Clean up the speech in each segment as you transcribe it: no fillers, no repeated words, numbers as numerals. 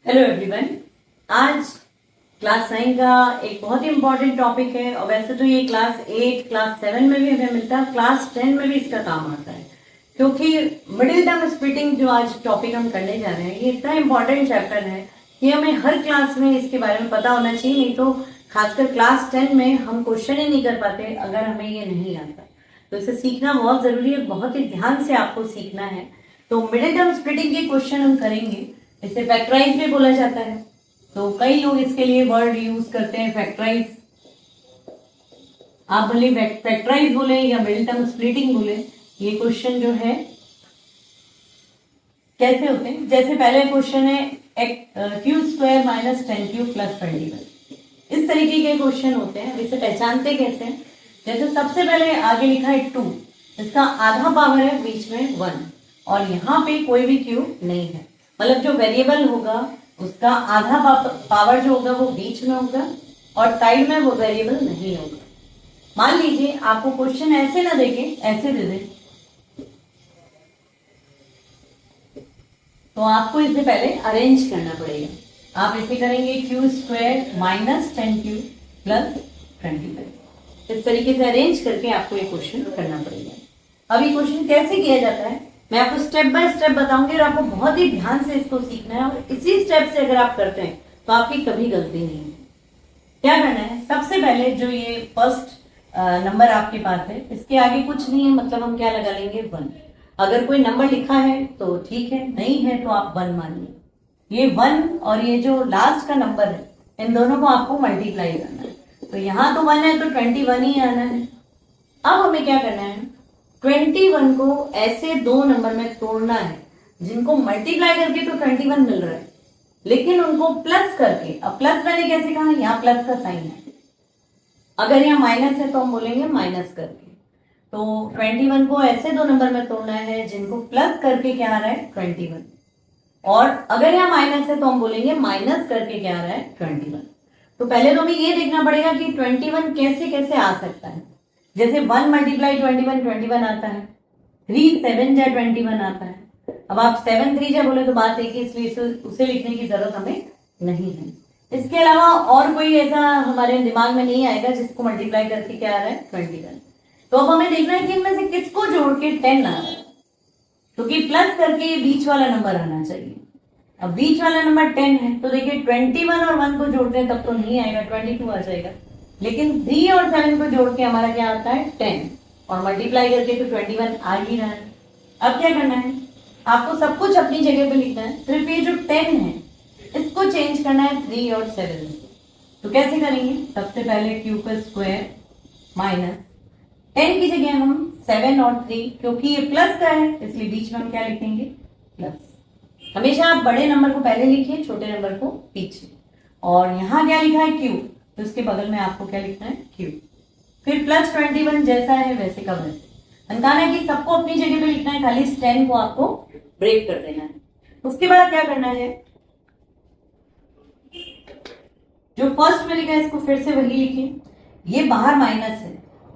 Hello everyone. आज class 9 का एक बहुत ही इम्पोर्टेंट टॉपिक है और वैसे तो ये क्लास 8, क्लास 7 में भी हमें मिलता है, क्लास 10 में भी इसका काम आता है क्योंकि मिडिल टर्म स्प्लिटिंग जो आज टॉपिक हम करने जा रहे हैं ये इतना इम्पोर्टेंट चैप्टर है कि हमें हर क्लास में इसके बारे में पता होना चाहिए। नहीं तो खासकर क्लास 10 में हम क्वेश्चन ही नहीं कर पाते अगर हमें ये नहीं आता। तो इसे सीखना बहुत ज़रूरी है, बहुत ही ध्यान से आपको सीखना है। तो मिडिल टर्म स्प्लिटिंग के क्वेश्चन हम करेंगे। इसे फैक्टराइज भी बोला जाता है, तो कई लोग इसके लिए वर्ड यूज करते हैं फैक्टराइज। आप बोले फैक्टराइज बोले या मिडिल टर्म स्प्लिटिंग बोले, ये क्वेश्चन जो है कैसे होते हैं। जैसे पहले क्वेश्चन है क्यू स्क्वायर माइनस 10 प्लस 21। इस तरीके के क्वेश्चन होते हैं। इसे पहचानते कैसे हैं? जैसे सबसे पहले आगे लिखा है 2, इसका आधा पावर है, बीच में 1 और यहाँ पे कोई भी क्यू नहीं है। मतलब जो वेरिएबल होगा उसका आधा पावर जो होगा वो बीच में होगा और साइड में वो वेरिएबल नहीं होगा। मान लीजिए आपको क्वेश्चन ऐसे ना देके ऐसे दे दे, तो आपको इसे पहले अरेंज करना पड़ेगा। आप इसे करेंगे क्यू स्क्वायर माइनस 10 प्लस 25। इस तरीके से अरेंज करके आपको ये क्वेश्चन करना पड़ेगा। अब ये क्वेश्चन कैसे किया जाता है मैं आपको स्टेप बाय स्टेप बताऊंगी और आपको बहुत ही ध्यान से इसको सीखना है और इसी स्टेप से अगर आप करते हैं तो आपकी कभी गलती नहीं है। क्या करना है, सबसे पहले जो ये फर्स्ट नंबर आपके पास है इसके आगे कुछ नहीं है, मतलब हम क्या लगा लेंगे 1। अगर कोई नंबर लिखा है तो ठीक है, नहीं है तो आप 1 मानिए। ये 1 और ये जो लास्ट का नंबर है इन दोनों को आपको मल्टीप्लाई करना है। तो यहाँ तो 1 है तो 21 ही आना है। अब हमें क्या करना है, 21 को ऐसे दो नंबर में तोड़ना है जिनको मल्टीप्लाई करके तो 21 मिल रहा है, लेकिन उनको प्लस करके। अब प्लस मैंने कैसे कहा, यहाँ प्लस का साइन है। अगर यहाँ माइनस है तो हम बोलेंगे माइनस करके। तो 21 को ऐसे दो नंबर में तोड़ना है जिनको प्लस करके क्या आ रहा है 21, और अगर यहाँ माइनस है तो हम बोलेंगे माइनस करके क्या आ रहा है 21। तो पहले तो हमें ये देखना पड़ेगा कि 21 कैसे कैसे आ सकता है। जैसे 1 मल्टीप्लाई 21 आता है, 3 7 जा 21 आता है। अब आप 7 3 जा बोले तो बात है कि इसलिए उसे लिखने की जरूरत हमें नहीं है। इसके अलावा और कोई ऐसा हमारे दिमाग में नहीं आएगा जिसको मल्टीप्लाई करके क्या आ रहा है 21। तो अब हमें देखना है कि इनमें से किसको जोड़ के 10 आ रहा है, क्योंकि प्लस करके बीच वाला नंबर आना चाहिए। अब बीच वाला नंबर 10 है तो देखिए 21 और 1 को जोड़ते हैं तब तो नहीं आएगा, 22 आ जाएगा। लेकिन 3 और 7 को जोड़ के हमारा क्या आता है 10 और मल्टीप्लाई करके तो 21 आ ही रहा है। अब क्या करना है, आपको सब कुछ अपनी जगह पे लिखना है, सिर्फ ये जो 10 है इसको चेंज करना है 3 और 7 से। तो कैसे करेंगे, सबसे पहले क्यू का स्क्वायर माइनस 10 की जगह हम 7 और 3, क्योंकि ये प्लस का है इसलिए बीच में हम क्या लिखेंगे प्लस। हमेशा आप बड़े नंबर को पहले लिखिए, छोटे नंबर को पीछे। और यहाँ क्या लिखा है क्यू, तो इसके बगल में आपको क्या लिखना है क्यू। फिर प्लस 21 जैसा है वैसे का वैसे। बताना है कि सबको अपनी जगह पे लिखना है, खाली इस 10 को आपको ब्रेक कर देना है। उसके बाद क्या करना है, जो फर्स्ट में लिखा है इसको फिर से वही लिखिए। ये बाहर माइनस है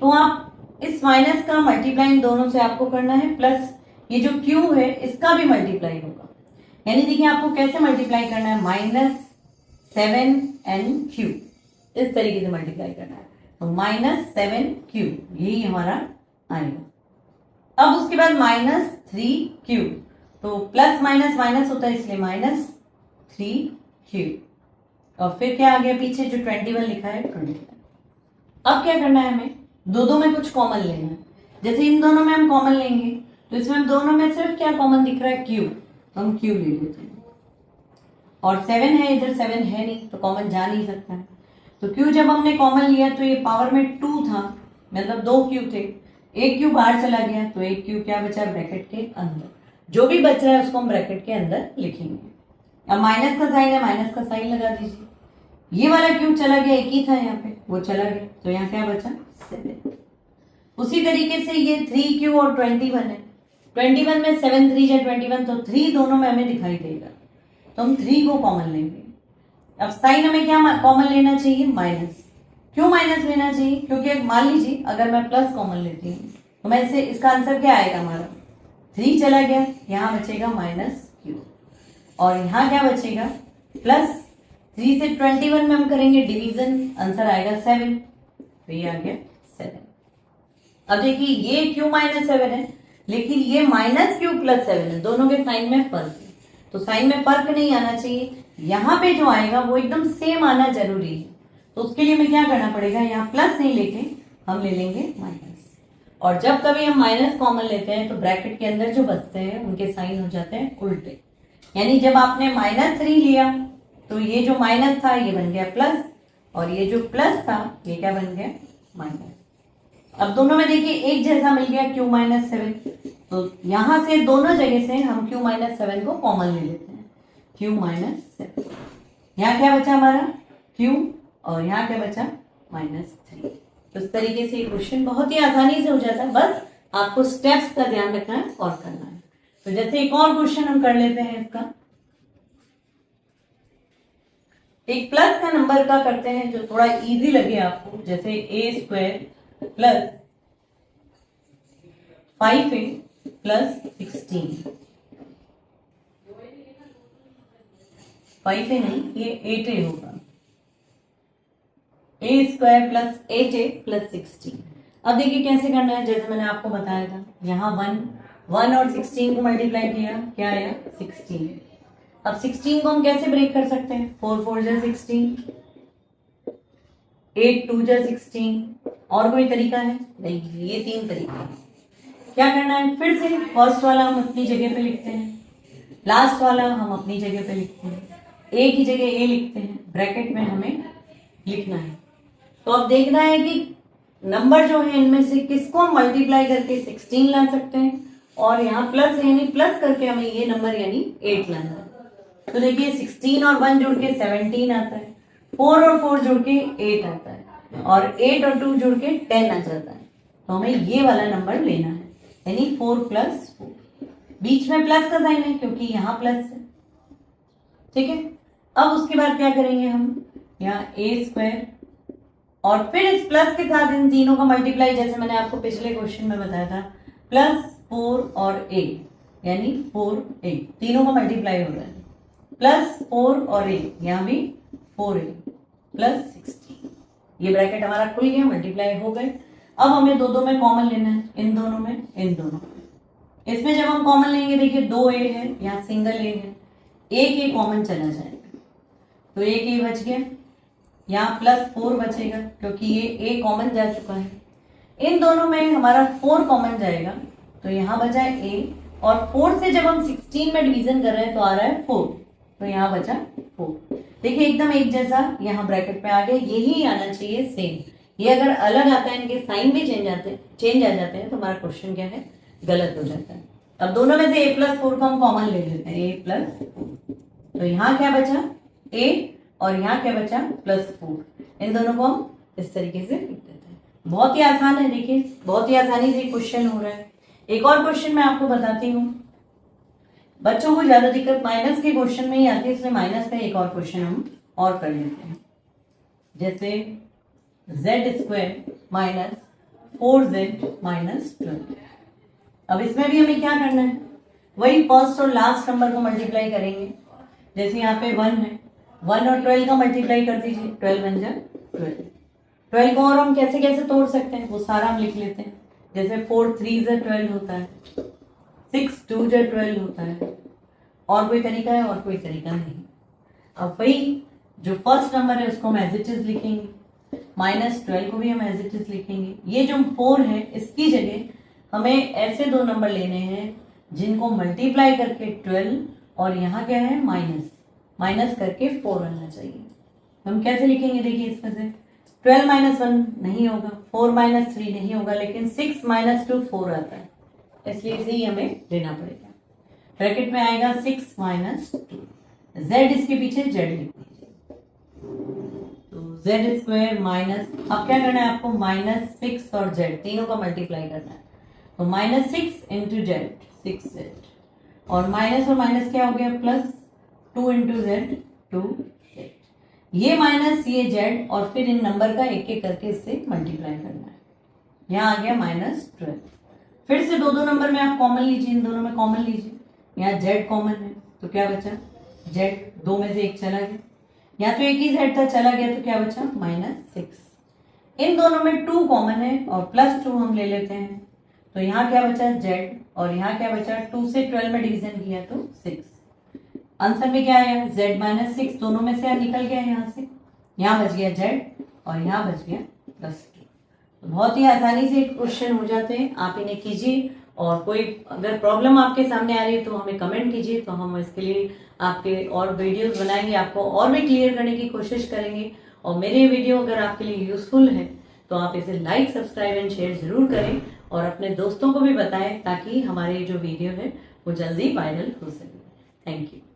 तो आप इस माइनस का मल्टीप्लाई इन दोनों से आपको करना है, प्लस ये जो क्यू है इसका भी मल्टीप्लाई होगा। यानी देखिए आपको कैसे मल्टीप्लाई करना है, -7 एंड क्यू, इस तरीके से मल्टीप्लाई करना है। तो -7 क्यू यही हमारा आएगा। अब उसके बाद -3 क्यू, तो प्लस माइनस माइनस होता है इसलिए -3 क्यू। और फिर क्या आ गया पीछे, जो 21 लिखा है 21। अब क्या करना है, हमें दो में कुछ कॉमन लेना है। जैसे इन दोनों में हम कॉमन लेंगे तो इसमें दोनों में सिर्फ क्या कॉमन दिख रहा है क्यू, तो हम क्यू ले लेते हैं। और 7 है, इधर 7 है नहीं तो कॉमन जा नहीं सकता है। तो क्यू जब हमने कॉमन लिया तो ये पावर में 2 था, मतलब 2 क्यू थे। एक क्यू बाहर चला गया तो एक क्यू क्या बचा ब्रैकेट के अंदर। जो भी बच रहा है उसको हम ब्रैकेट के अंदर लिखेंगे। अब माइनस का साइन है, माइनस का साइन लगा दीजिए। ये वाला क्यू चला गया, एक ही था यहाँ पे, वो चला गया तो यहाँ क्या बचा 7। उसी तरीके से ये 3 क्यू और 21 है। 21 में 7 3 जा 21, तो 3 दोनों में हमें दिखाई देगा तो हम 3 को कॉमन लेंगे। अब साइन हमें क्या कॉमन लेना चाहिए, माइनस। क्यों माइनस लेना चाहिए, क्योंकि मान लीजिए अगर मैं प्लस कॉमन लेती हूँ तो मैं इसे, इसका आंसर क्या आएगा हमारा 3 चला गया, यहाँ बचेगा -क्यू और यहाँ क्या बचेगा प्लस 3 से 21 में हम करेंगे डिवीजन, आंसर आएगा 7, तो ये आ गया 7। अब देखिए ये q माइनस 7 है, लेकिन ये माइनस q प्लस 7 है, दोनों के साइन में फर्क है, तो साइन में फर्क नहीं आना चाहिए, यहाँ पे जो आएगा वो एकदम सेम आना जरूरी है। तो उसके लिए हमें क्या करना पड़ेगा, यहाँ प्लस नहीं लेके हम ले लेंगे माइनस, और जब कभी हम माइनस कॉमन लेते हैं तो ब्रैकेट के अंदर जो बचते हैं उनके साइन हो जाते हैं उल्टे। यानी जब आपने -3 लिया तो ये जो माइनस था ये बन गया प्लस, और ये जो प्लस था ये क्या बन गया, माइनस। अब दोनों में देखिए एक जैसा मिल गया q माइनस 7, तो यहां से दोनों जगह से हम q माइनस 7 को कॉमन ले लेते हैं, q माइनस 7। यहाँ क्या बचा हमारा q, और यहाँ क्या बचा -3। तो इस तरीके से क्वेश्चन बहुत ही आसानी से हो जाता है, बस आपको स्टेप्स का ध्यान रखना है और करना है। तो जैसे एक और क्वेश्चन हम कर लेते हैं, इसका एक प्लस का नंबर का करते हैं जो थोड़ा इजी लगे आपको, जैसे a² plus 5a plus 16, 5a नहीं, ये 8a होगा, a² प्लस 8a प्लस 16। अब देखिए कैसे करना है, जैसे मैंने आपको बताया था, यहाँ 1 और 16 को मल्टीप्लाई किया, क्या आया 16। अब 16 को हम कैसे ब्रेक कर सकते हैं, 4 4 जा 16, 8 2 जा 16, और कोई तरीका है नहीं, ये 3 तरीका है। क्या करना है, फिर से फर्स्ट वाला हम अपनी जगह पे लिखते हैं, लास्ट वाला हम अपनी जगह पे लिखते हैं, ए की जगह ए लिखते हैं, ब्रैकेट में हमें लिखना है। तो अब देखना है कि नंबर जो है इनमें से किसको हम मल्टीप्लाई करके 16 ला सकते हैं, और यहाँ प्लस यानी प्लस करके हमें ये नंबर यानी 8 लाना है। तो देखिए 16 और 1 जुड़ के 17 आता है, 4 और 4 जुड़ के 8 आता है, और 8 और 2 जुड़ के 10 आ जाता है। तो हमें ये वाला नंबर लेना है, यानी 4 + 4। बीच में प्लस का साइन है क्योंकि यहाँ प्लस है, ठीक है। अब उसके बाद क्या करेंगे हम, यहाँ a² और फिर इस प्लस के साथ इन तीनों का मल्टीप्लाई, जैसे मैंने आपको पिछले क्वेश्चन में बताया था, +4 और a यानी 4a, तीनों का मल्टीप्लाई हो रहा है, +4 और a, यहाँ भी 4a प्लस 16, ये ब्रैकेट हमारा खुल गया, मल्टीप्लाई हो गए। अब हमें दो में कॉमन लेना है, इन दोनों में, इन दोनों में। इसमें जब हम कॉमन लेंगे, देखिए 2a है, यहाँ सिंगल a है, एक a कॉमन चला जाएगा, तो एक a बच गया, यहाँ +4 बचेगा क्योंकि ये a कॉमन जा चुका है। इन दोनों में हमारा 4 कॉमन जाएगा, तो यहाँ बचा a, और 4 से जब हम 16 में डिवीजन कर रहे हैं तो आ रहा है 4, तो यहाँ बचा 4। देखिए एकदम एक जैसा यहाँ ब्रैकेट में आ गया, यही आना चाहिए सेम। ये अगर अलग आता है, इनके साइन भी चेंज आ जाते हैं, तो हमारा क्वेश्चन क्या है, गलत हो जाता है। अब दोनों में से a+4 को हम कॉमन ले लेते हैं, a+4, तो यहाँ क्या बचा a, और यहाँ क्या बचा +4। इन दोनों को हम इस तरीके से लिख देते हैं। बहुत ही आसान है, देखिए बहुत ही आसानी से क्वेश्चन हो रहा है। एक और क्वेश्चन मैं आपको बताती हूँ, बच्चों को ज्यादा दिक्कत माइनस के क्वेश्चन में ही आती है, इसलिए माइनस का एक और क्वेश्चन हम और कर लेते हैं। जैसे z² माइनस 4z माइनस 12। अब इसमें भी हमें क्या करना है, वही फर्स्ट और लास्ट नंबर को मल्टीप्लाई करेंगे। जैसे यहाँ पे 1 है, 1 और 12 का मल्टीप्लाई कर दीजिए, 12 बन जाए 12। 12 को और हम कैसे कैसे तोड़ सकते हैं वो सारा हम लिख लेते हैं। जैसे 4 3 जा 12 होता है, 6 2 जा 12 होता है, और कोई तरीका है, और कोई तरीका नहीं। अब वही जो फर्स्ट नंबर है उसको हम एज इट इज लिखेंगे, -12 को भी हम एज इट इज लिखेंगे। ये जो 4 है इसकी जगह हमें ऐसे दो नंबर लेने हैं जिनको मल्टीप्लाई करके 12, और यहाँ क्या है माइनस करके 4 आना चाहिए। हम कैसे लिखेंगे, देखिए इसमें से 12 - 1 नहीं होगा, 4 - 3 नहीं होगा, लेकिन 6 - 2 4 आता है, इसलिए इसे ही हमें लेना पड़ेगा। ब्रैकेट में आएगा 6 - 2, z इसके पीछे z लिख दीजिए, तो z² माइनस, अब क्या करना है आपको, -6 और z तीनों का मल्टीप्लाई करना है, तो -6 × z 6z, और माइनस और माइनस क्या हो गया, +2 × z 2z, ये माइनस ये z, और फिर इन नंबर का एक एक करके इससे मल्टीप्लाई करना है। यहाँ आ गया -12। फिर से दो नंबर में आप कॉमन लीजिए, इन दोनों में कॉमन लीजिए, यहाँ z कॉमन है तो क्या बचा जेड 2 में से एक चला गया, या तो एक ही जेड था, चला गया तो क्या बचा -6। इन दोनों में 2 कॉमन है और +2 हम ले लेते हैं, तो यहाँ क्या बचा जेड और यहाँ क्या बचा 2 से 12 में डिवीजन किया तो 6। आंसर में क्या आया z -6, दोनों में से निकल गया यहाँ से, यहाँ बच गया z और यहाँ बच गया +2। तो बहुत ही आसानी से क्वेश्चन हो जाते हैं, आप इन्हें कीजिए। और कोई अगर प्रॉब्लम आपके सामने आ रही है तो हमें कमेंट कीजिए, तो हम इसके लिए आपके और वीडियोस बनाएंगे, आपको और भी क्लियर करने की कोशिश करेंगे। और मेरे वीडियो अगर आपके लिए यूजफुल है तो आप इसे लाइक, सब्सक्राइब एंड शेयर जरूर करें और अपने दोस्तों को भी बताएं, ताकि हमारे जो वीडियो है वो जल्दी वायरल हो सके। Thank you.